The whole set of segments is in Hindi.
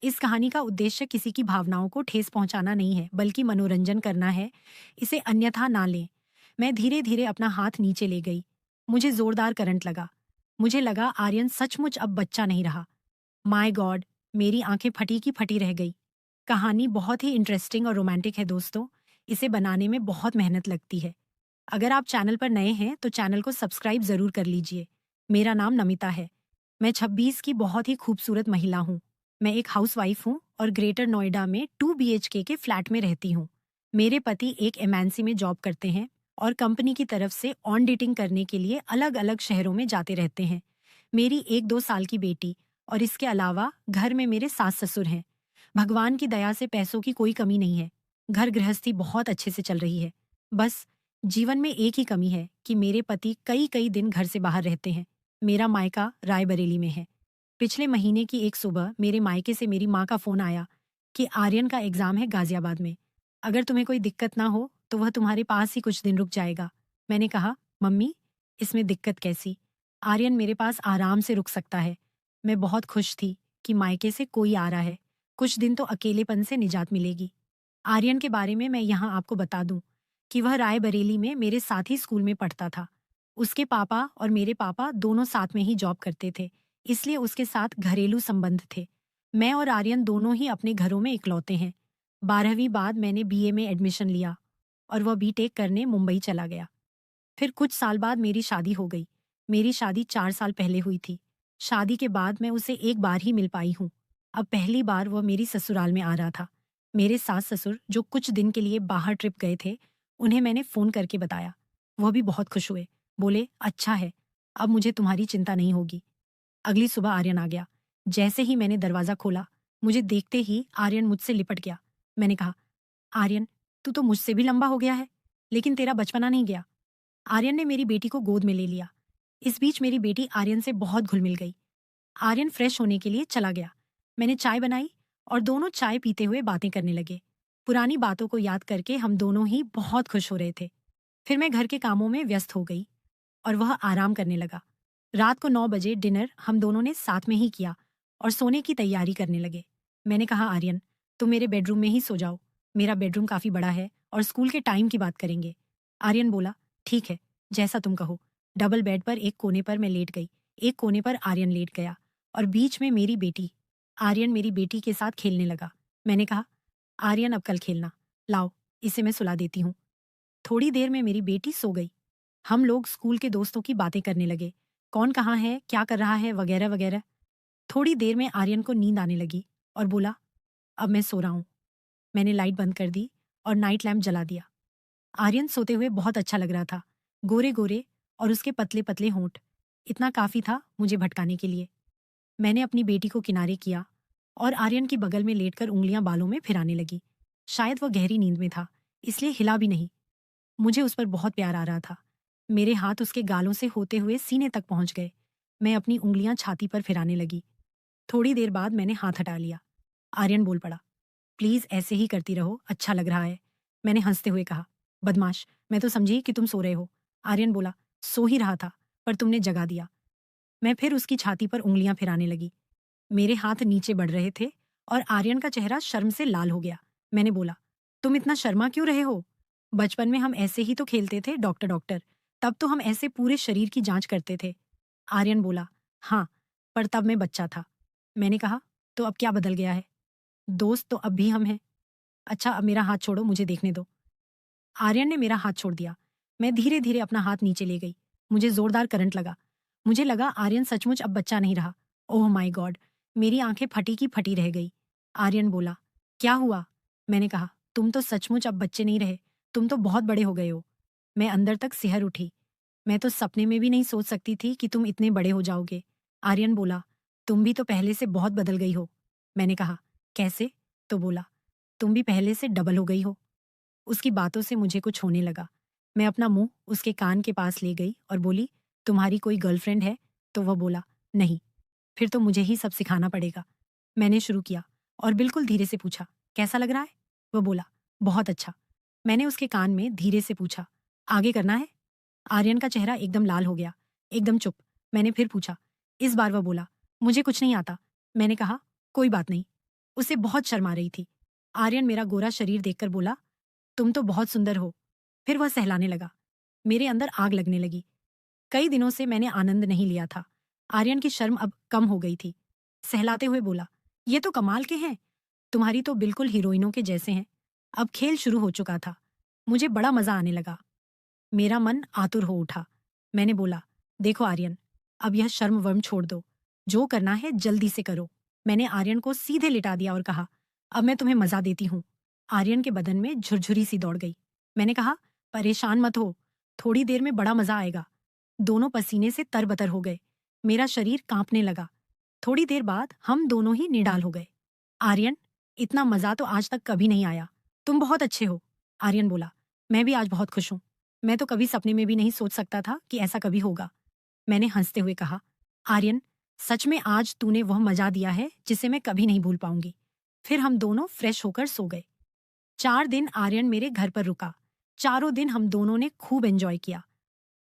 इस कहानी का उद्देश्य किसी की भावनाओं को ठेस पहुंचाना नहीं है, बल्कि मनोरंजन करना है। इसे अन्यथा ना लें। मैं धीरे धीरे अपना हाथ नीचे ले गई। मुझे जोरदार करंट लगा। मुझे लगा आर्यन सचमुच अब बच्चा नहीं रहा। My God! मेरी आंखें फटी की फटी रह गई। कहानी बहुत ही इंटरेस्टिंग और रोमांटिक है दोस्तों। इसे बनाने में बहुत मेहनत लगती है। अगर आप चैनल पर नए हैं तो चैनल को सब्सक्राइब जरूर कर लीजिए। मेरा नाम नमिता है। मैं 26 की बहुत ही खूबसूरत महिला हूँ। मैं एक हाउसवाइफ हूँ और ग्रेटर नोएडा में 2 BHK के फ्लैट में रहती हूँ। मेरे पति एक एमएनसी में जॉब करते हैं और कंपनी की तरफ से ऑन डेटिंग करने के लिए अलग अलग शहरों में जाते रहते हैं। मेरी 1-2 साल की बेटी और इसके अलावा घर में मेरे सास ससुर हैं। भगवान की दया से पैसों की कोई कमी नहीं है। घर गृहस्थी बहुत अच्छे से चल रही है। बस जीवन में एक ही कमी है कि मेरे पति कई कई दिन घर से बाहर रहते हैं। मेरा मायका रायबरेली में है। पिछले महीने की एक सुबह मेरे मायके से मेरी माँ का फोन आया कि आर्यन का एग्जाम है गाजियाबाद में। अगर तुम्हें कोई दिक्कत ना हो तो वह तुम्हारे पास ही कुछ दिन रुक जाएगा। मैंने कहा, मम्मी, इसमें दिक्कत कैसी? आर्यन मेरे पास आराम से रुक सकता है। मैं बहुत खुश थी कि मायके से कोई आ रहा है। कुछ दिन तो अकेलेपन से निजात मिलेगी। आर्यन के बारे में मैं यहाँ आपको बता दूं कि वह रायबरेली में मेरे साथ ही स्कूल में पढ़ता था। उसके पापा और मेरे पापा दोनों साथ में ही जॉब करते थे, इसलिए उसके साथ घरेलू संबंध थे। मैं और आर्यन दोनों ही अपने घरों में इकलौते हैं। 12वीं बाद मैंने बीए में एडमिशन लिया और वह बीटेक करने मुंबई चला गया। फिर कुछ साल बाद मेरी शादी हो गई। मेरी शादी 4 साल पहले हुई थी। शादी के बाद मैं उसे एक बार ही मिल पाई हूँ। अब पहली बार वह मेरी ससुराल में आ रहा था। मेरे सास ससुर जो कुछ दिन के लिए बाहर ट्रिप गए थे, उन्हें मैंने फोन करके बताया। वह भी बहुत खुश हुए। बोले, अच्छा है, अब मुझे तुम्हारी चिंता नहीं होगी। अगली सुबह आर्यन आ गया। जैसे ही मैंने दरवाजा खोला, मुझे देखते ही आर्यन मुझसे लिपट गया। मैंने कहा, आर्यन, तू तो मुझसे भी लंबा हो गया है, लेकिन तेरा बचपना नहीं गया। आर्यन ने मेरी बेटी को गोद में ले लिया। इस बीच मेरी बेटी आर्यन से बहुत घुल मिल गई। आर्यन फ्रेश होने के लिए चला गया। मैंने चाय बनाई और दोनों चाय पीते हुए बातें करने लगे। पुरानी बातों को याद करके हम दोनों ही बहुत खुश हो रहे थे। फिर मैं घर के कामों में व्यस्त हो गई और वह आराम करने लगा। रात को 9 बजे डिनर हम दोनों ने साथ में ही किया और सोने की तैयारी करने लगे। मैंने कहा, आर्यन, तुम मेरे बेडरूम में ही सो जाओ। मेरा बेडरूम काफी बड़ा है और स्कूल के टाइम की बात करेंगे। आर्यन बोला, ठीक है, जैसा तुम कहो। डबल बेड पर एक कोने पर मैं लेट गई, एक कोने पर आर्यन लेट गया और बीच में मेरी बेटी। आर्यन मेरी बेटी के साथ खेलने लगा। मैंने कहा, आर्यन, अब कल खेलना। लाओ, इसे मैं सुला देती हूँ। थोड़ी देर में मेरी बेटी सो गई। हम लोग स्कूल के दोस्तों की बातें करने लगे। कौन कहाँ है, क्या कर रहा है, वगैरह वगैरह। थोड़ी देर में आर्यन को नींद आने लगी और बोला, अब मैं सो रहा हूँ। मैंने लाइट बंद कर दी और नाइट लैम्प जला दिया। आर्यन सोते हुए बहुत अच्छा लग रहा था। गोरे गोरे और उसके पतले पतले होंठ। इतना काफी था मुझे भटकाने के लिए। मैंने अपनी बेटी को किनारे किया और आर्यन की बगल में लेटकर उंगलियां बालों में फिराने लगी। शायद वह गहरी नींद में था, इसलिए हिला भी नहीं। मुझे उस पर बहुत प्यार आ रहा था। मेरे हाथ उसके गालों से होते हुए सीने तक पहुंच गए। मैं अपनी उंगलियां छाती पर फिराने लगी। थोड़ी देर बाद मैंने हाथ हटा लिया। आर्यन बोल पड़ा, प्लीज ऐसे ही करती रहो, अच्छा लग रहा है। मैंने हंसते हुए कहा, बदमाश, मैं तो समझी कि तुम सो रहे हो। आर्यन बोला, सो ही रहा था, पर तुमने जगा दिया। मैं फिर उसकी छाती पर उंगलियां फिराने लगी। मेरे हाथ नीचे बढ़ रहे थे और आर्यन का चेहरा शर्म से लाल हो गया। मैंने बोला, तुम इतना शर्मा क्यों रहे हो? बचपन में हम ऐसे ही तो खेलते थे, डॉक्टर डॉक्टर। तब तो हम ऐसे पूरे शरीर की जांच करते थे। आर्यन बोला, हाँ, पर तब मैं बच्चा था। मैंने कहा, तो अब क्या बदल गया है? दोस्त तो अब भी हम हैं। अच्छा, अब मेरा हाथ छोड़ो, मुझे देखने दो। आर्यन ने मेरा हाथ छोड़ दिया। मैं धीरे धीरे अपना हाथ नीचे ले गई। मुझे जोरदार करंट लगा। मुझे लगा आर्यन सचमुच अब बच्चा नहीं रहा। Oh my God! मेरी आंखें फटी की फटी रह गई। आर्यन बोला, क्या हुआ? मैंने कहा, तुम तो सचमुच अब बच्चे नहीं रहे, तुम तो बहुत बड़े हो गए हो। मैं अंदर तक सिहर उठी। मैं तो सपने में भी नहीं सोच सकती थी कि तुम इतने बड़े हो जाओगे। आर्यन बोला, तुम भी तो पहले से बहुत बदल गई हो। मैंने कहा, कैसे? तो बोला, तुम भी पहले से डबल हो गई हो। उसकी बातों से मुझे कुछ होने लगा। मैं अपना मुंह उसके कान के पास ले गई और बोली, तुम्हारी कोई गर्लफ्रेंड है? तो वह बोला, नहीं। फिर तो मुझे ही सब सिखाना पड़ेगा। मैंने शुरू किया और बिल्कुल धीरे से पूछा, कैसा लग रहा है? वह बोला, बहुत अच्छा। मैंने उसके कान में धीरे से पूछा, आगे करना है? आर्यन का चेहरा एकदम लाल हो गया, एकदम चुप। मैंने फिर पूछा। इस बार वह बोला, मुझे कुछ नहीं आता। मैंने कहा, कोई बात नहीं। उसे बहुत शर्म आ रही थी। आर्यन मेरा गोरा शरीर देखकर बोला, तुम तो बहुत सुंदर हो। फिर वह सहलाने लगा। मेरे अंदर आग लगने लगी। कई दिनों से मैंने आनंद नहीं लिया था। आर्यन की शर्म अब कम हो गई थी। सहलाते हुए बोला, ये तो कमाल के हैं। तुम्हारी तो बिल्कुल हीरोइनों के जैसे हैं। अब खेल शुरू हो चुका था। मुझे बड़ा मजा आने लगा। मेरा मन आतुर हो उठा। मैंने बोला, देखो आर्यन, अब यह शर्म वर्म छोड़ दो। जो करना है जल्दी से करो। मैंने आर्यन को सीधे लिटा दिया और कहा, अब मैं तुम्हें मजा देती हूँ। आर्यन के बदन में झुरझुरी सी दौड़ गई। मैंने कहा, परेशान मत हो, थोड़ी देर में बड़ा मजा आएगा। दोनों पसीने से तरबतर हो गए। मेरा शरीर कांपने लगा। थोड़ी देर बाद हम दोनों ही निडाल हो गए। आर्यन, इतना मजा तो आज तक कभी नहीं आया। तुम बहुत अच्छे हो। आर्यन बोला, मैं भी आज बहुत खुश हूं। मैं तो कभी सपने में भी नहीं सोच सकता था कि ऐसा कभी होगा। मैंने हंसते हुए कहा, आर्यन, सच में आज तूने वह मजा दिया है जिसे मैं कभी नहीं भूल पाऊंगी। फिर हम दोनों फ्रेश होकर सो गए। 4 दिन आर्यन मेरे घर पर रुका। चारों दिन हम दोनों ने खूब एंजॉय किया।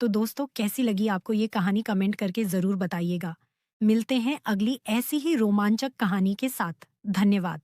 तो दोस्तों, कैसी लगी आपको ये कहानी कमेंट करके जरूर बताइएगा। मिलते हैं अगली ऐसी ही रोमांचक कहानी के साथ। धन्यवाद।